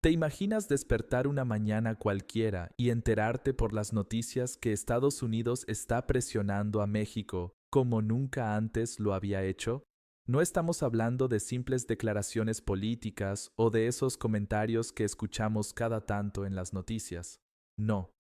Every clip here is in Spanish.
¿Te imaginas despertar una mañana cualquiera y enterarte por las noticias que Estados Unidos está presionando a México como nunca antes lo había hecho? No estamos hablando de simples declaraciones políticas o de esos comentarios que escuchamos cada tanto en las noticias. No,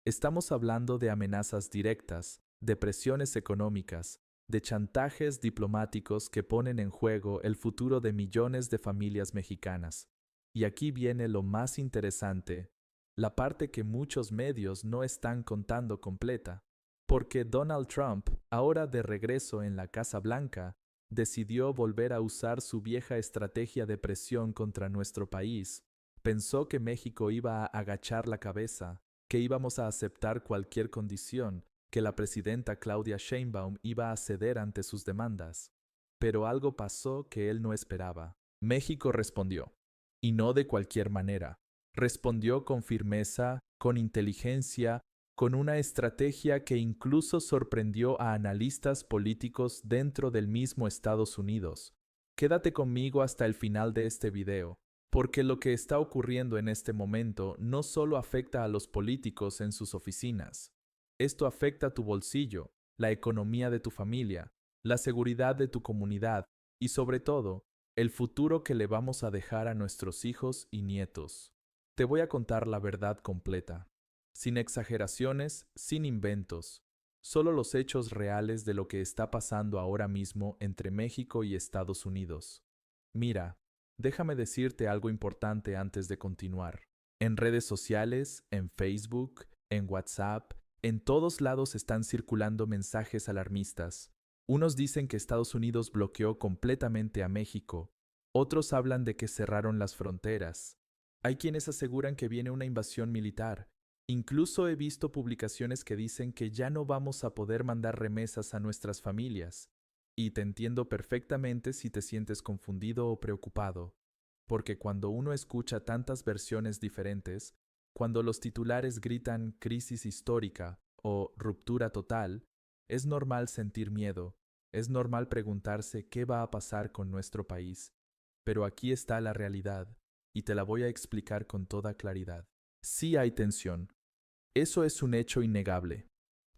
estamos hablando de amenazas directas, de presiones económicas, de chantajes diplomáticos que ponen en juego el futuro de millones de familias mexicanas. Y aquí viene lo más interesante, la parte que muchos medios no están contando completa, porque Donald Trump, ahora de regreso en la Casa Blanca, decidió volver a usar su vieja estrategia de presión contra nuestro país. Pensó que México iba a agachar la cabeza, que íbamos a aceptar cualquier condición, que la presidenta Claudia Sheinbaum iba a ceder ante sus demandas. Pero algo pasó que él no esperaba. México respondió. Y no de cualquier manera. Respondió con firmeza, con inteligencia, con una estrategia que incluso sorprendió a analistas políticos dentro del mismo Estados Unidos. Quédate conmigo hasta el final de este video, porque lo que está ocurriendo en este momento no solo afecta a los políticos en sus oficinas. Esto afecta tu bolsillo, la economía de tu familia, la seguridad de tu comunidad y sobre todo, el futuro que le vamos a dejar a nuestros hijos y nietos. Te voy a contar la verdad completa, sin exageraciones, sin inventos, solo los hechos reales de lo que está pasando ahora mismo entre México y Estados Unidos. Mira, déjame decirte algo importante antes de continuar. En redes sociales, en Facebook, en WhatsApp, en todos lados están circulando mensajes alarmistas. Unos dicen que Estados Unidos bloqueó completamente a México, otros hablan de que cerraron las fronteras. Hay quienes aseguran que viene una invasión militar. Incluso he visto publicaciones que dicen que ya no vamos a poder mandar remesas a nuestras familias. Y te entiendo perfectamente si te sientes confundido o preocupado, porque cuando uno escucha tantas versiones diferentes, cuando los titulares gritan crisis histórica o ruptura total, es normal sentir miedo, es normal preguntarse qué va a pasar con nuestro país. Pero aquí está la realidad, y te la voy a explicar con toda claridad. Sí hay tensión. Eso es un hecho innegable.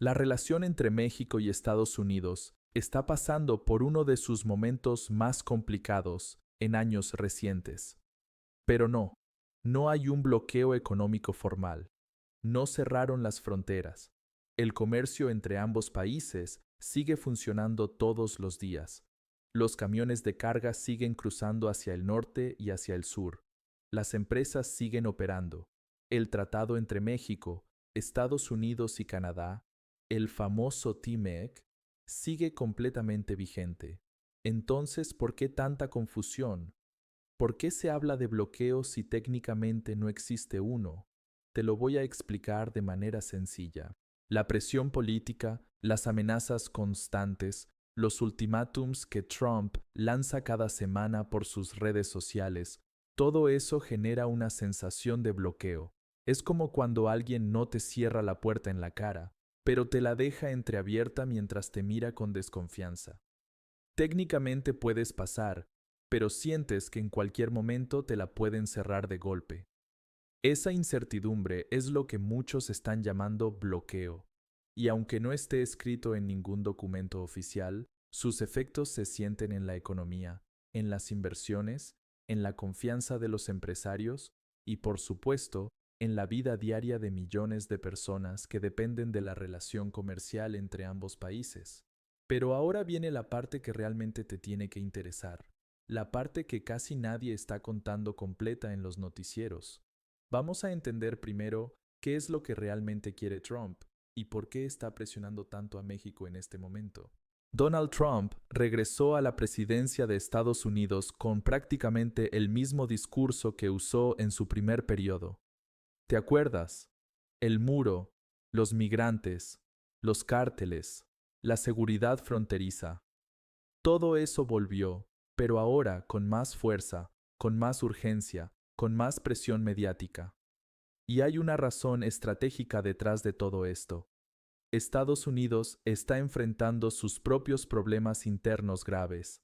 La relación entre México y Estados Unidos está pasando por uno de sus momentos más complicados en años recientes. Pero no, no hay un bloqueo económico formal. No cerraron las fronteras. El comercio entre ambos países sigue funcionando todos los días. Los camiones de carga siguen cruzando hacia el norte y hacia el sur. Las empresas siguen operando. El tratado entre México, Estados Unidos y Canadá, el famoso TMEC, sigue completamente vigente. Entonces, ¿por qué tanta confusión? ¿Por qué se habla de bloqueo si técnicamente no existe uno? Te lo voy a explicar de manera sencilla. La presión política, las amenazas constantes, los ultimátums que Trump lanza cada semana por sus redes sociales, todo eso genera una sensación de bloqueo. Es como cuando alguien no te cierra la puerta en la cara, pero te la deja entreabierta mientras te mira con desconfianza. Técnicamente puedes pasar, pero sientes que en cualquier momento te la pueden cerrar de golpe. Esa incertidumbre es lo que muchos están llamando bloqueo, y aunque no esté escrito en ningún documento oficial, sus efectos se sienten en la economía, en las inversiones, en la confianza de los empresarios y, por supuesto, en la vida diaria de millones de personas que dependen de la relación comercial entre ambos países. Pero ahora viene la parte que realmente te tiene que interesar, la parte que casi nadie está contando completa en los noticieros. Vamos a entender primero qué es lo que realmente quiere Trump y por qué está presionando tanto a México en este momento. Donald Trump regresó a la presidencia de Estados Unidos con prácticamente el mismo discurso que usó en su primer periodo. ¿Te acuerdas? El muro, los migrantes, los cárteles, la seguridad fronteriza. Todo eso volvió, pero ahora con más fuerza, con más urgencia, con más presión mediática. Y hay una razón estratégica detrás de todo esto. Estados Unidos está enfrentando sus propios problemas internos graves.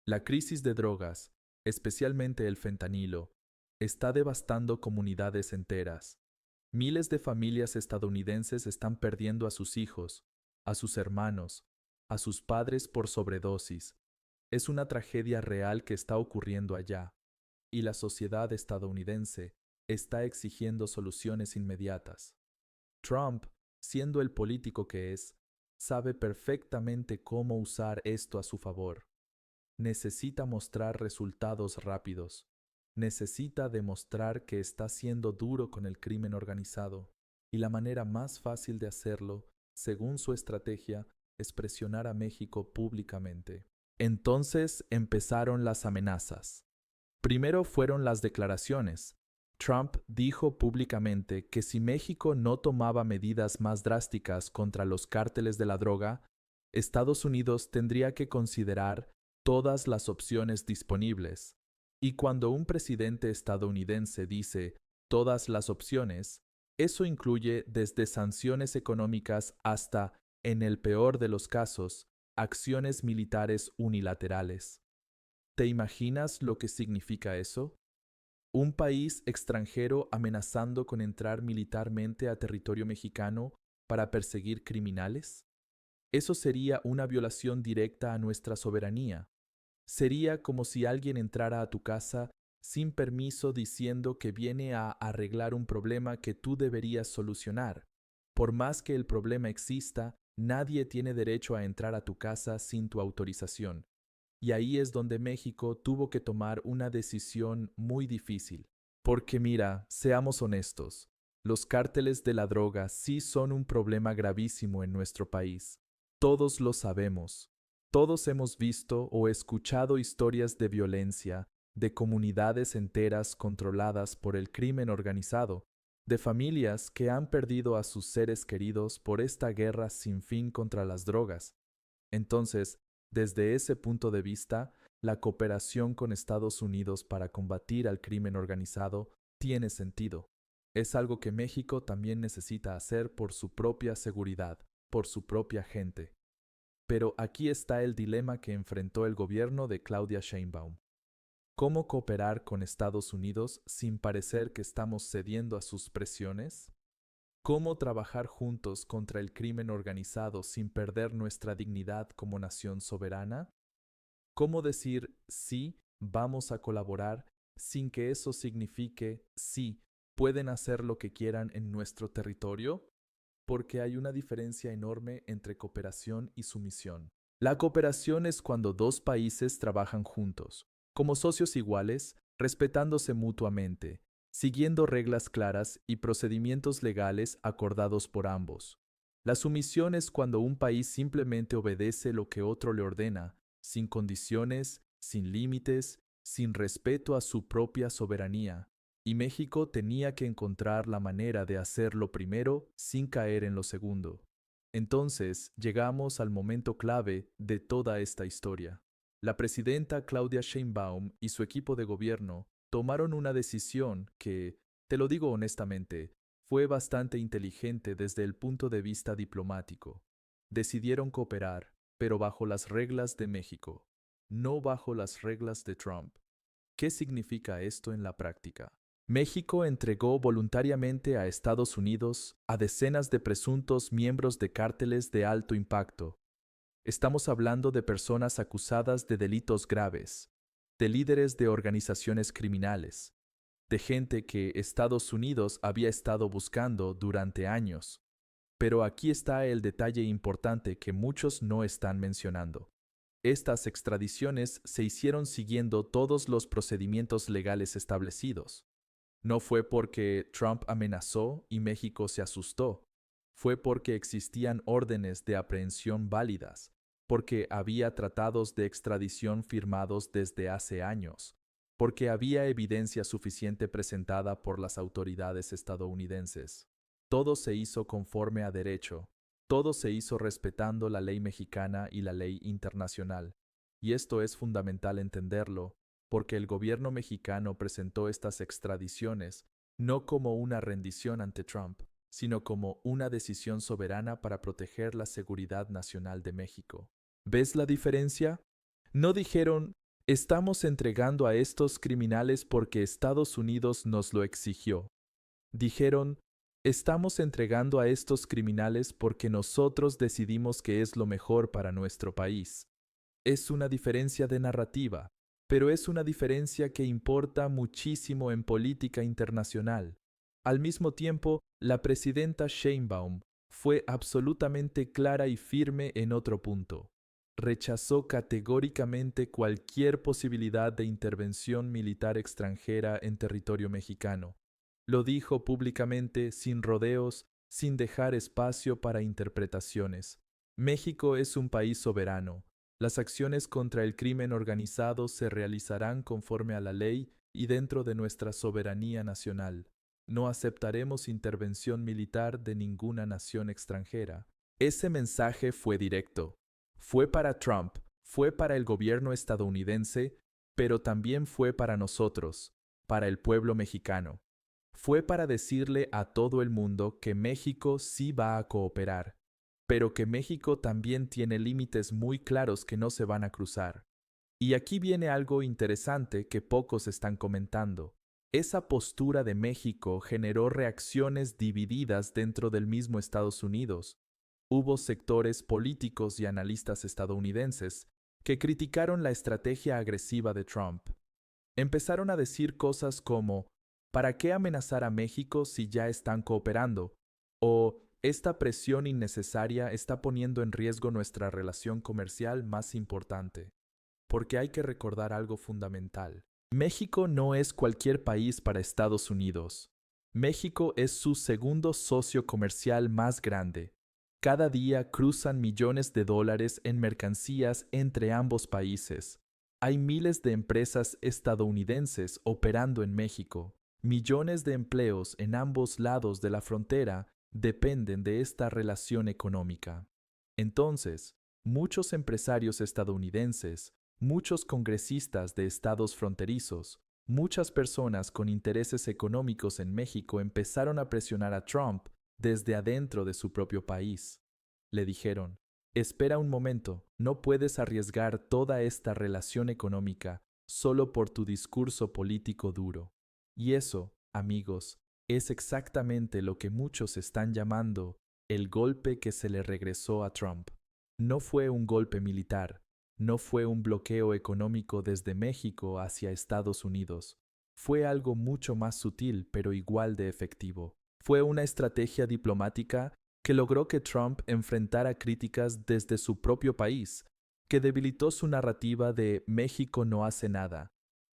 La crisis de drogas, especialmente el fentanilo, está devastando comunidades enteras. Miles de familias estadounidenses están perdiendo a sus hijos, a sus hermanos, a sus padres por sobredosis. Es una tragedia real que está ocurriendo allá, y la sociedad estadounidense está exigiendo soluciones inmediatas. Trump, siendo el político que es, sabe perfectamente cómo usar esto a su favor. Necesita mostrar resultados rápidos. Necesita demostrar que está siendo duro con el crimen organizado. Y la manera más fácil de hacerlo, según su estrategia, es presionar a México públicamente. Entonces empezaron las amenazas. Primero fueron las declaraciones. Trump dijo públicamente que si México no tomaba medidas más drásticas contra los cárteles de la droga, Estados Unidos tendría que considerar todas las opciones disponibles. Y cuando un presidente estadounidense dice todas las opciones, eso incluye desde sanciones económicas hasta, en el peor de los casos, acciones militares unilaterales. ¿Te imaginas lo que significa eso? ¿Un país extranjero amenazando con entrar militarmente a territorio mexicano para perseguir criminales? Eso sería una violación directa a nuestra soberanía. Sería como si alguien entrara a tu casa sin permiso diciendo que viene a arreglar un problema que tú deberías solucionar. Por más que el problema exista, nadie tiene derecho a entrar a tu casa sin tu autorización. Y ahí es donde México tuvo que tomar una decisión muy difícil. Porque mira, seamos honestos, los cárteles de la droga sí son un problema gravísimo en nuestro país. Todos lo sabemos. Todos hemos visto o escuchado historias de violencia, de comunidades enteras controladas por el crimen organizado, de familias que han perdido a sus seres queridos por esta guerra sin fin contra las drogas. Entonces, desde ese punto de vista, la cooperación con Estados Unidos para combatir al crimen organizado tiene sentido. Es algo que México también necesita hacer por su propia seguridad, por su propia gente. Pero aquí está el dilema que enfrentó el gobierno de Claudia Sheinbaum. ¿Cómo cooperar con Estados Unidos sin parecer que estamos cediendo a sus presiones? ¿Cómo trabajar juntos contra el crimen organizado sin perder nuestra dignidad como nación soberana? ¿Cómo decir sí, vamos a colaborar sin que eso signifique sí, pueden hacer lo que quieran en nuestro territorio? Porque hay una diferencia enorme entre cooperación y sumisión. La cooperación es cuando dos países trabajan juntos, como socios iguales, respetándose mutuamente, siguiendo reglas claras y procedimientos legales acordados por ambos. La sumisión es cuando un país simplemente obedece lo que otro le ordena, sin condiciones, sin límites, sin respeto a su propia soberanía. Y México tenía que encontrar la manera de hacerlo primero sin caer en lo segundo. Entonces llegamos al momento clave de toda esta historia. La presidenta Claudia Sheinbaum y su equipo de gobierno tomaron una decisión que, te lo digo honestamente, fue bastante inteligente desde el punto de vista diplomático. Decidieron cooperar, pero bajo las reglas de México, no bajo las reglas de Trump. ¿Qué significa esto en la práctica? México entregó voluntariamente a Estados Unidos a decenas de presuntos miembros de cárteles de alto impacto. Estamos hablando de personas acusadas de delitos graves, de líderes de organizaciones criminales, de gente que Estados Unidos había estado buscando durante años. Pero aquí está el detalle importante que muchos no están mencionando. Estas extradiciones se hicieron siguiendo todos los procedimientos legales establecidos. No fue porque Trump amenazó y México se asustó. Fue porque existían órdenes de aprehensión válidas, porque había tratados de extradición firmados desde hace años, porque había evidencia suficiente presentada por las autoridades estadounidenses. Todo se hizo conforme a derecho, todo se hizo respetando la ley mexicana y la ley internacional. Y esto es fundamental entenderlo, porque el gobierno mexicano presentó estas extradiciones no como una rendición ante Trump, sino como una decisión soberana para proteger la seguridad nacional de México. ¿Ves la diferencia? No dijeron, Estamos entregando a estos criminales porque Estados Unidos nos lo exigió. Dijeron, estamos entregando a estos criminales porque nosotros decidimos que es lo mejor para nuestro país. Es una diferencia de narrativa, pero es una diferencia que importa muchísimo en política internacional. Al mismo tiempo, la presidenta Sheinbaum fue absolutamente clara y firme en otro punto. Rechazó categóricamente cualquier posibilidad de intervención militar extranjera en territorio mexicano. Lo dijo públicamente, sin rodeos, sin dejar espacio para interpretaciones. México es un país soberano. Las acciones contra el crimen organizado se realizarán conforme a la ley y dentro de nuestra soberanía nacional. No aceptaremos intervención militar de ninguna nación extranjera. Ese mensaje fue directo. Fue para Trump, fue para el gobierno estadounidense, pero también fue para nosotros, para el pueblo mexicano. Fue para decirle a todo el mundo que México sí va a cooperar, pero que México también tiene límites muy claros que no se van a cruzar. Y aquí viene algo interesante que pocos están comentando. Esa postura de México generó reacciones divididas dentro del mismo Estados Unidos. Hubo sectores políticos y analistas estadounidenses que criticaron la estrategia agresiva de Trump. Empezaron a decir cosas como, ¿para qué amenazar a México si ya están cooperando? O, esta presión innecesaria está poniendo en riesgo nuestra relación comercial más importante. Porque hay que recordar algo fundamental. México no es cualquier país para Estados Unidos. México es su segundo socio comercial más grande. Cada día cruzan millones de dólares en mercancías entre ambos países. Hay miles de empresas estadounidenses operando en México. Millones de empleos en ambos lados de la frontera dependen de esta relación económica. Entonces, muchos empresarios estadounidenses, muchos congresistas de estados fronterizos, muchas personas con intereses económicos en México empezaron a presionar a Trump desde adentro de su propio país. Le dijeron, espera un momento, no puedes arriesgar toda esta relación económica solo por tu discurso político duro. Y eso, amigos, es exactamente lo que muchos están llamando el golpe que se le regresó a Trump. No fue un golpe militar, no fue un bloqueo económico desde México hacia Estados Unidos. Fue algo mucho más sutil pero igual de efectivo. Fue una estrategia diplomática que logró que Trump enfrentara críticas desde su propio país, que debilitó su narrativa de México no hace nada,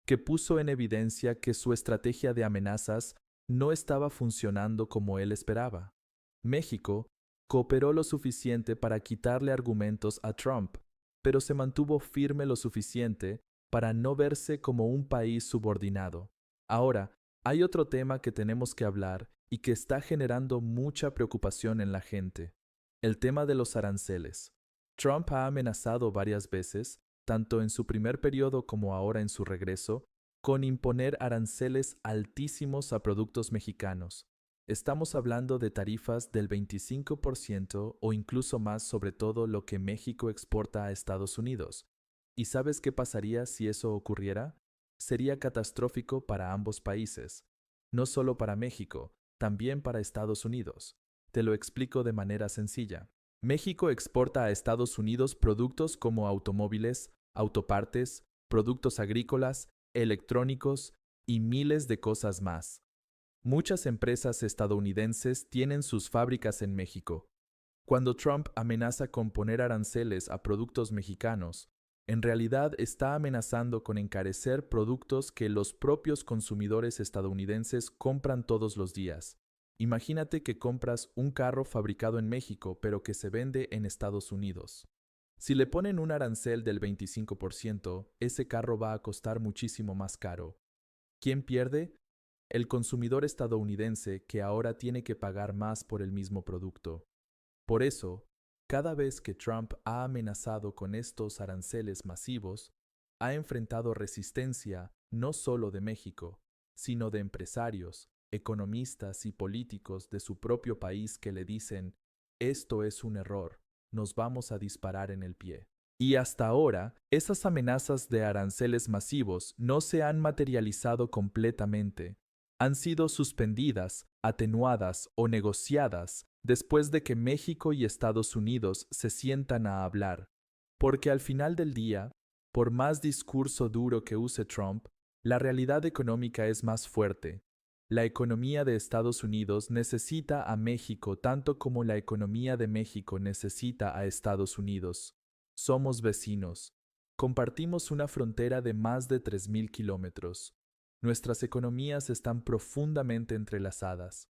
que puso en evidencia que su estrategia de amenazas no estaba funcionando como él esperaba. México cooperó lo suficiente para quitarle argumentos a Trump, pero se mantuvo firme lo suficiente para no verse como un país subordinado. Ahora, hay otro tema que tenemos que hablar y que está generando mucha preocupación en la gente: el tema de los aranceles. Trump ha amenazado varias veces, tanto en su primer periodo como ahora en su regreso, con imponer aranceles altísimos a productos mexicanos. Estamos hablando de tarifas del 25% o incluso más sobre todo lo que México exporta a Estados Unidos. ¿Y sabes qué pasaría si eso ocurriera? Sería catastrófico para ambos países. No solo para México, también para Estados Unidos. Te lo explico de manera sencilla. México exporta a Estados Unidos productos como automóviles, autopartes, productos agrícolas, electrónicos y miles de cosas más. Muchas empresas estadounidenses tienen sus fábricas en México. Cuando Trump amenaza con poner aranceles a productos mexicanos, en realidad está amenazando con encarecer productos que los propios consumidores estadounidenses compran todos los días. Imagínate que compras un carro fabricado en México pero que se vende en Estados Unidos. Si le ponen un arancel del 25%, ese carro va a costar muchísimo más caro. ¿Quién pierde? El consumidor estadounidense, que ahora tiene que pagar más por el mismo producto. Por eso, cada vez que Trump ha amenazado con estos aranceles masivos, ha enfrentado resistencia no solo de México, sino de empresarios, economistas y políticos de su propio país que le dicen: esto es un error, nos vamos a disparar en el pie. Y hasta ahora, esas amenazas de aranceles masivos no se han materializado completamente. Han sido suspendidas, atenuadas o negociadas después de que México y Estados Unidos se sientan a hablar. Porque al final del día, por más discurso duro que use Trump, la realidad económica es más fuerte. La economía de Estados Unidos necesita a México tanto como la economía de México necesita a Estados Unidos. Somos vecinos. Compartimos una frontera de más de 3.000 kilómetros. Nuestras economías están profundamente entrelazadas.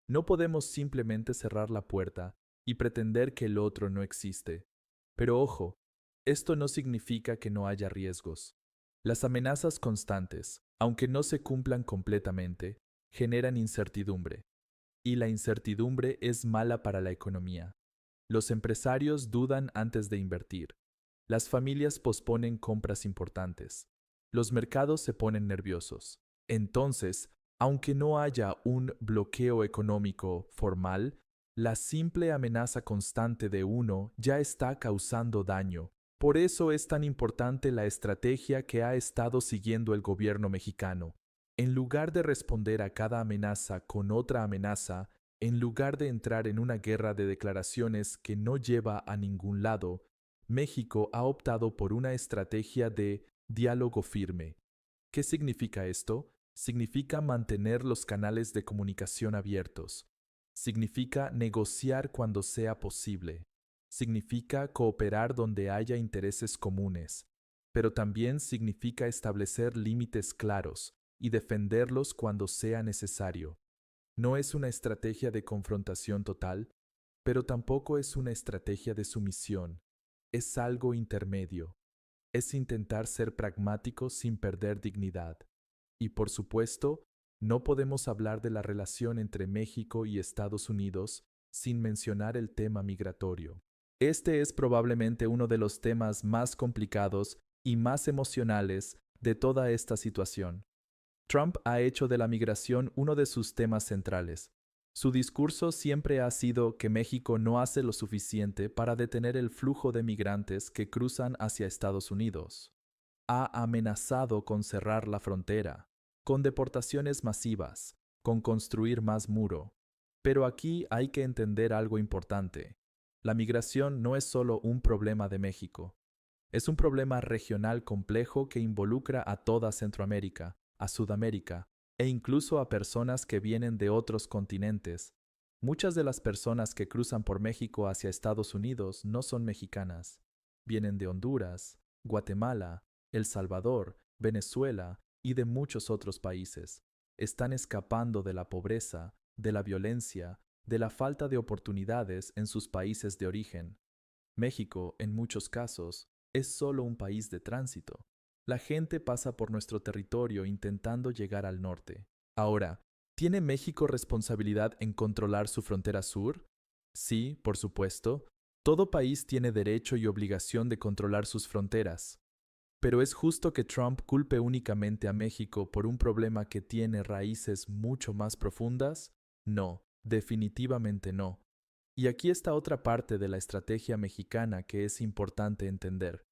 No podemos simplemente cerrar la puerta y pretender que el otro no existe. Pero ojo, esto no significa que no haya riesgos. Las amenazas constantes, aunque no se cumplan completamente, generan incertidumbre. Y la incertidumbre es mala para la economía. Los empresarios dudan antes de invertir. Las familias posponen compras importantes. Los mercados se ponen nerviosos. Entonces, aunque no haya un bloqueo económico formal, la simple amenaza constante de uno ya está causando daño. Por eso es tan importante la estrategia que ha estado siguiendo el gobierno mexicano. En lugar de responder a cada amenaza con otra amenaza, en lugar de entrar en una guerra de declaraciones que no lleva a ningún lado, México ha optado por una estrategia de diálogo firme. ¿Qué significa esto? Significa mantener los canales de comunicación abiertos. Significa negociar cuando sea posible. Significa cooperar donde haya intereses comunes. Pero también significa establecer límites claros y defenderlos cuando sea necesario. No es una estrategia de confrontación total, pero tampoco es una estrategia de sumisión. Es algo intermedio. Es intentar ser pragmático sin perder dignidad. Y por supuesto, no podemos hablar de la relación entre México y Estados Unidos sin mencionar el tema migratorio. Este es probablemente uno de los temas más complicados y más emocionales de toda esta situación. Trump ha hecho de la migración uno de sus temas centrales. Su discurso siempre ha sido que México no hace lo suficiente para detener el flujo de migrantes que cruzan hacia Estados Unidos. Ha amenazado con cerrar la frontera, con deportaciones masivas, con construir más muro. Pero aquí hay que entender algo importante. La migración no es solo un problema de México. Es un problema regional complejo que involucra a toda Centroamérica, a Sudamérica e incluso a personas que vienen de otros continentes. Muchas de las personas que cruzan por México hacia Estados Unidos no son mexicanas. Vienen de Honduras, Guatemala, El Salvador, Venezuela y de muchos otros países. Están escapando de la pobreza, de la violencia, de la falta de oportunidades en sus países de origen. México, en muchos casos, es solo un país de tránsito. La gente pasa por nuestro territorio intentando llegar al norte. Ahora, ¿tiene México responsabilidad en controlar su frontera sur? Sí, por supuesto. Todo país tiene derecho y obligación de controlar sus fronteras. Pero ¿es justo que Trump culpe únicamente a México por un problema que tiene raíces mucho más profundas? No, definitivamente no. Y aquí está otra parte de la estrategia mexicana que es importante entender.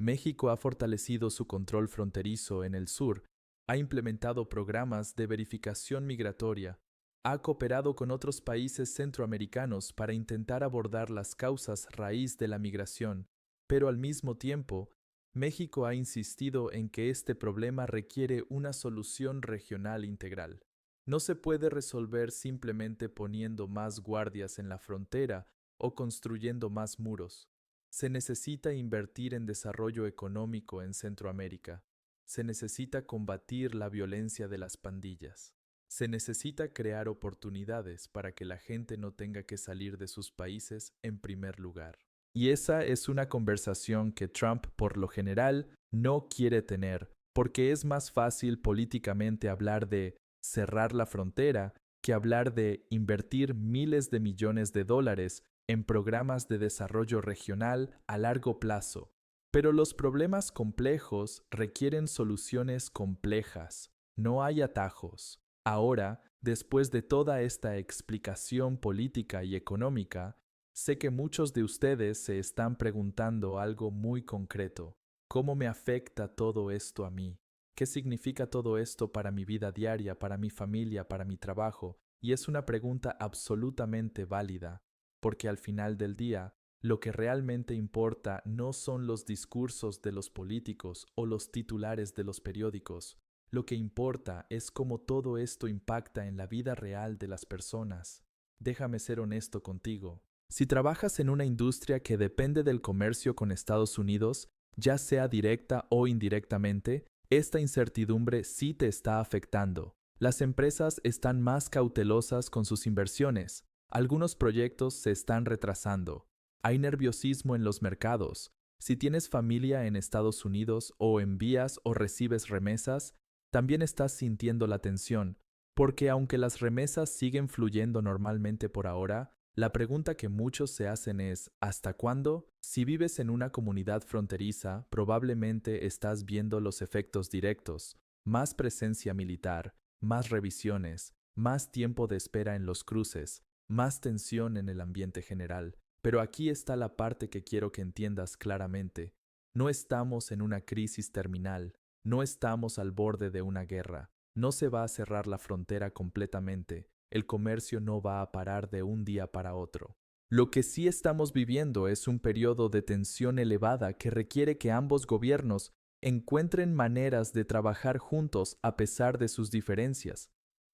México ha fortalecido su control fronterizo en el sur, ha implementado programas de verificación migratoria, ha cooperado con otros países centroamericanos para intentar abordar las causas raíz de la migración, pero al mismo tiempo, México ha insistido en que este problema requiere una solución regional integral. No se puede resolver simplemente poniendo más guardias en la frontera o construyendo más muros. Se necesita invertir en desarrollo económico en Centroamérica. Se necesita combatir la violencia de las pandillas. Se necesita crear oportunidades para que la gente no tenga que salir de sus países en primer lugar. Y esa es una conversación que Trump por lo general no quiere tener, porque es más fácil políticamente hablar de cerrar la frontera que hablar de invertir miles de millones de dólares en programas de desarrollo regional a largo plazo. Pero los problemas complejos requieren soluciones complejas. No hay atajos. Ahora, después de toda esta explicación política y económica, Sé que muchos de ustedes se están preguntando algo muy concreto. ¿Cómo me afecta todo esto a mí? ¿Qué significa todo esto para mi vida diaria, para mi familia, para mi trabajo? Y es una pregunta absolutamente válida, porque al final del día, lo que realmente importa no son los discursos de los políticos o los titulares de los periódicos. Lo que importa es cómo todo esto impacta en la vida real de las personas. Déjame ser honesto contigo. Si trabajas en una industria que depende del comercio con Estados Unidos, ya sea directa o indirectamente, esta incertidumbre sí te está afectando. Las empresas están más cautelosas con sus inversiones. Algunos proyectos se están retrasando. Hay nerviosismo en los mercados. Si tienes familia en Estados Unidos o envías o recibes remesas, también estás sintiendo la tensión, porque aunque las remesas siguen fluyendo normalmente por ahora, la pregunta que muchos se hacen es, ¿hasta cuándo? Si vives en una comunidad fronteriza, probablemente estás viendo los efectos directos, más presencia militar, más revisiones, más tiempo de espera en los cruces, más tensión en el ambiente general. Pero aquí está la parte que quiero que entiendas claramente. No estamos en una crisis terminal, no estamos al borde de una guerra, no se va a cerrar la frontera completamente. El comercio no va a parar de un día para otro. Lo que sí estamos viviendo es un periodo de tensión elevada que requiere que ambos gobiernos encuentren maneras de trabajar juntos a pesar de sus diferencias.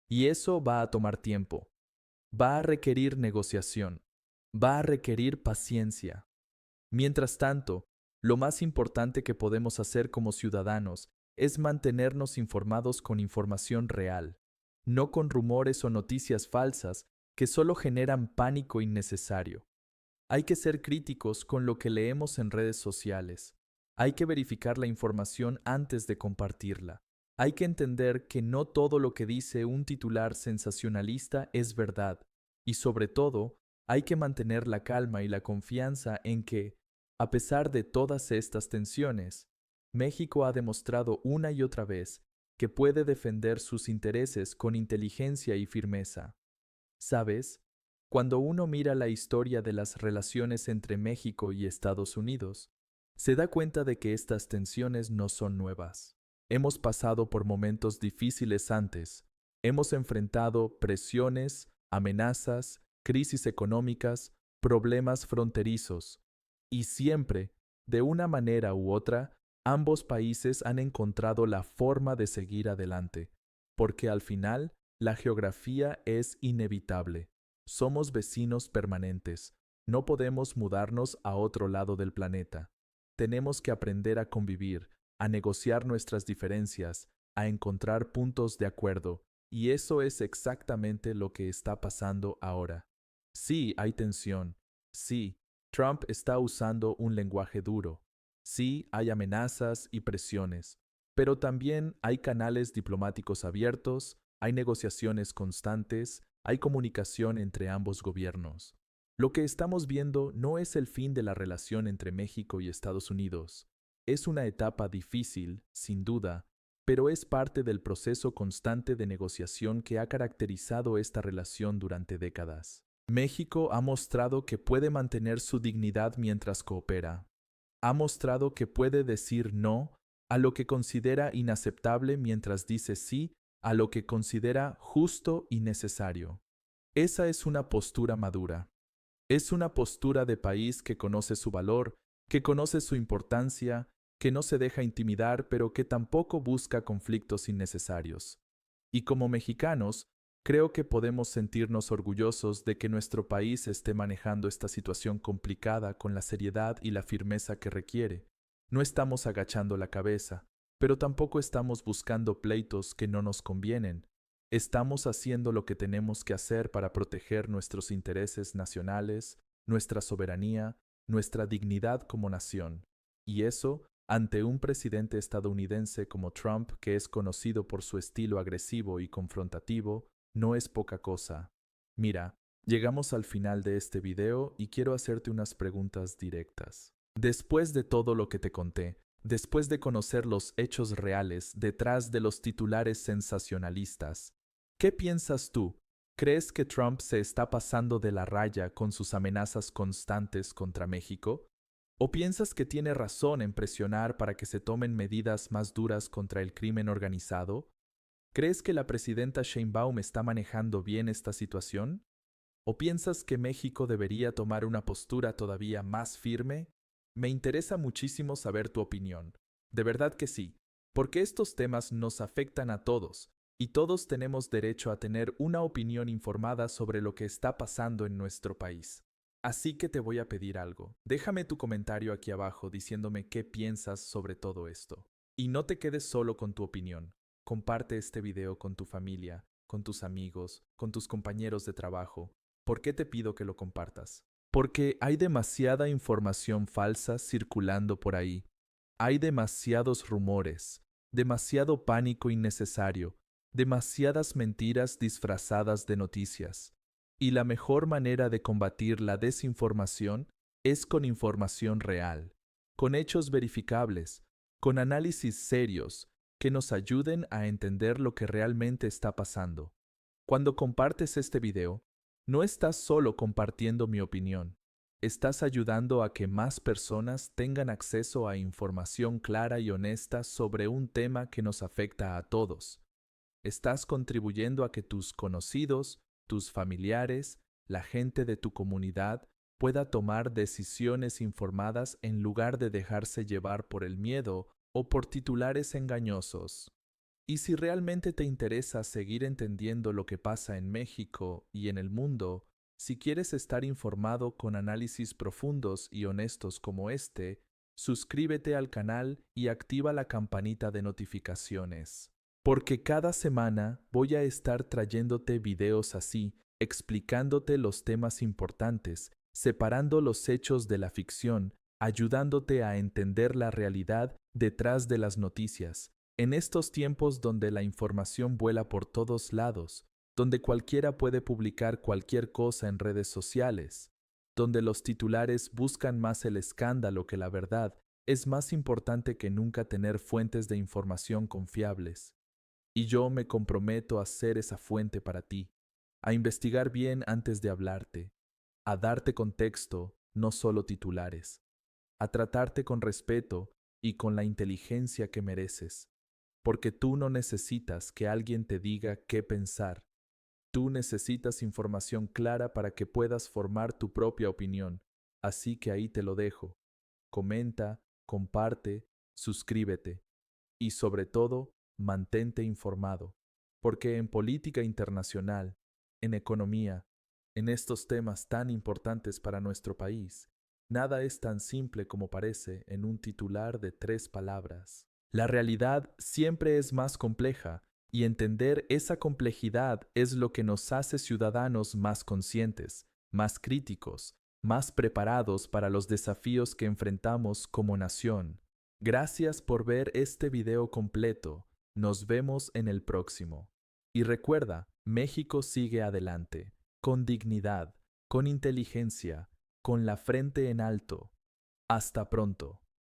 Y eso va a tomar tiempo. Va a requerir negociación. Va a requerir paciencia. Mientras tanto, lo más importante que podemos hacer como ciudadanos es mantenernos informados con información real, no con rumores o noticias falsas que solo generan pánico innecesario. Hay que ser críticos con lo que leemos en redes sociales. Hay que verificar la información antes de compartirla. Hay que entender que no todo lo que dice un titular sensacionalista es verdad. Y sobre todo, hay que mantener la calma y la confianza en que, a pesar de todas estas tensiones, México ha demostrado una y otra vez que puede defender sus intereses con inteligencia y firmeza. ¿Sabes? Cuando uno mira la historia de las relaciones entre México y Estados Unidos, se da cuenta de que estas tensiones no son nuevas. Hemos pasado por momentos difíciles antes, hemos enfrentado presiones, amenazas, crisis económicas, problemas fronterizos, y siempre, de una manera u otra, ambos países han encontrado la forma de seguir adelante, porque al final, la geografía es inevitable. Somos vecinos permanentes. No podemos mudarnos a otro lado del planeta. Tenemos que aprender a convivir, a negociar nuestras diferencias, a encontrar puntos de acuerdo, y eso es exactamente lo que está pasando ahora. Sí, hay tensión. Sí, Trump está usando un lenguaje duro. Sí, hay amenazas y presiones, pero también hay canales diplomáticos abiertos, hay negociaciones constantes, hay comunicación entre ambos gobiernos. Lo que estamos viendo no es el fin de la relación entre México y Estados Unidos. Es una etapa difícil, sin duda, pero es parte del proceso constante de negociación que ha caracterizado esta relación durante décadas. México ha mostrado que puede mantener su dignidad mientras coopera. Ha mostrado que puede decir no a lo que considera inaceptable mientras dice sí a lo que considera justo y necesario. Esa es una postura madura. Es una postura de país que conoce su valor, que conoce su importancia, que no se deja intimidar, pero que tampoco busca conflictos innecesarios. Y como mexicanos, creo que podemos sentirnos orgullosos de que nuestro país esté manejando esta situación complicada con la seriedad y la firmeza que requiere. No estamos agachando la cabeza, pero tampoco estamos buscando pleitos que no nos convienen. Estamos haciendo lo que tenemos que hacer para proteger nuestros intereses nacionales, nuestra soberanía, nuestra dignidad como nación. Y eso, ante un presidente estadounidense como Trump, que es conocido por su estilo agresivo y confrontativo, no es poca cosa. Mira, llegamos al final de este video y quiero hacerte unas preguntas directas. Después de todo lo que te conté, después de conocer los hechos reales detrás de los titulares sensacionalistas, ¿qué piensas tú? ¿Crees que Trump se está pasando de la raya con sus amenazas constantes contra México? ¿O piensas que tiene razón en presionar para que se tomen medidas más duras contra el crimen organizado? ¿Crees que la presidenta Sheinbaum está manejando bien esta situación? ¿O piensas que México debería tomar una postura todavía más firme? Me interesa muchísimo saber tu opinión. De verdad que sí, porque estos temas nos afectan a todos, y todos tenemos derecho a tener una opinión informada sobre lo que está pasando en nuestro país. Así que te voy a pedir algo. Déjame tu comentario aquí abajo diciéndome qué piensas sobre todo esto. Y no te quedes solo con tu opinión. Comparte este video con tu familia, con tus amigos, con tus compañeros de trabajo. ¿Por qué te pido que lo compartas? Porque hay demasiada información falsa circulando por ahí. Hay demasiados rumores, demasiado pánico innecesario, demasiadas mentiras disfrazadas de noticias. Y la mejor manera de combatir la desinformación es con información real, con hechos verificables, con análisis serios que nos ayuden a entender lo que realmente está pasando. Cuando compartes este video, no estás solo compartiendo mi opinión, estás ayudando a que más personas tengan acceso a información clara y honesta sobre un tema que nos afecta a todos. Estás contribuyendo a que tus conocidos, tus familiares, la gente de tu comunidad pueda tomar decisiones informadas en lugar de dejarse llevar por el miedo o por titulares engañosos. Y si realmente te interesa seguir entendiendo lo que pasa en México y en el mundo, si quieres estar informado con análisis profundos y honestos como este, suscríbete al canal y activa la campanita de notificaciones. Porque cada semana voy a estar trayéndote videos así, explicándote los temas importantes, separando los hechos de la ficción, ayudándote a entender la realidad detrás de las noticias. En estos tiempos donde la información vuela por todos lados, donde cualquiera puede publicar cualquier cosa en redes sociales, donde los titulares buscan más el escándalo que la verdad, es más importante que nunca tener fuentes de información confiables. Y yo me comprometo a ser esa fuente para ti, a investigar bien antes de hablarte, a darte contexto, no solo titulares, a tratarte con respeto y con la inteligencia que mereces. Porque tú no necesitas que alguien te diga qué pensar. Tú necesitas información clara para que puedas formar tu propia opinión. Así que ahí te lo dejo. Comenta, comparte, suscríbete. Y sobre todo, mantente informado. Porque en política internacional, en economía, en estos temas tan importantes para nuestro país, nada es tan simple como parece en un titular de 3 palabras. La realidad siempre es más compleja y entender esa complejidad es lo que nos hace ciudadanos más conscientes, más críticos, más preparados para los desafíos que enfrentamos como nación. Gracias por ver este video completo. Nos vemos en el próximo. Y recuerda, México sigue adelante, con dignidad, con inteligencia, con la frente en alto. Hasta pronto.